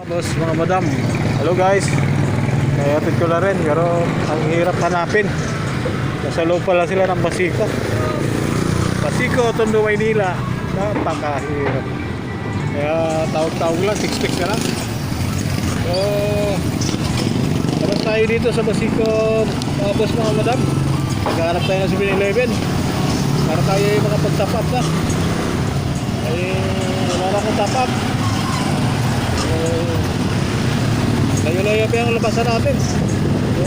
Boss, mga madam, hello guys. Kaya ko na rin, pero ang hirap hanapin. Nasa loob pala sila ng Basico, Tondo, Maynila. Napakahirap. Kaya tawag-tawag lang, text-text na lang. So, tapos tayo dito sa Basico, mga boss, mga madam. Naghahanap tayo ng 7-Eleven para tayo makapag-top up na. Ay, wala na akong top up. Layo-layo pa yung labasan natin.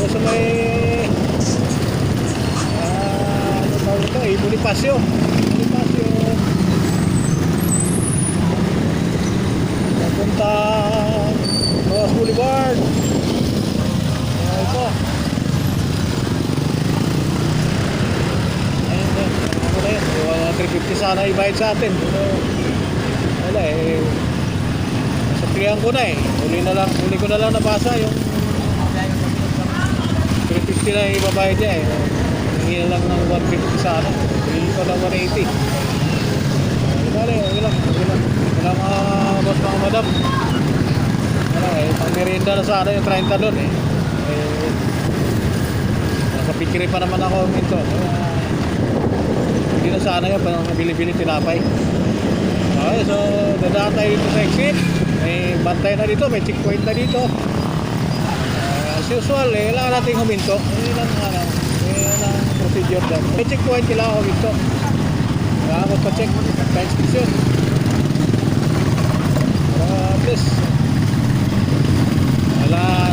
So sa may ano tawag ito? Bonifacio papunta Rojas Boulevard. Ito ayun na, ako na yun. 350 sana ibayad sa atin. So wala eh, satrihan ko na eh. Huli ko na lang nabasa yung 350 na yung ibabayad niya eh. Hindi na lang ng 150 sa ano. Hindi ko lang 180. Bale, okay lang. Wala mga boss, mga madam. Wala eh, pang merienda na sana yung 30 doon eh. Nasa pikiri pa naman ako minto. Hindi na sana yun, pang bili-bili tinapay. Okay, so dadaan tayo dito sa exit. May bantay na dito, may checkpoint na dito. As usual, kailangan natin huminto. Yun ang procedure dyan. May checkpoint, kailangan huminto. Kailangan magpa-check sa inspection. At least wala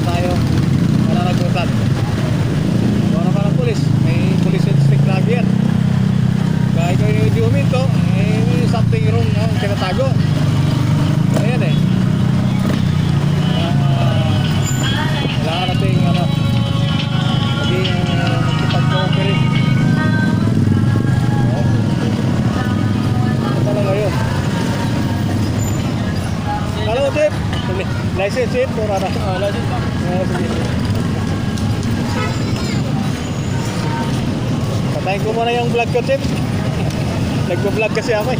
nagbutan. Wala naman ang pulis. May police instinct lagi yan. Kahit kayo hindi huminto, may something wrong ang kinatago. Ayan eh. Kailangan natin maging magkipag-cooperate. Ito talaga yun. Hello, Chip. License, Chip? License pa. Patayin ko muna yung vlog ko, Chip. Nagpo-vlog kasi ako eh.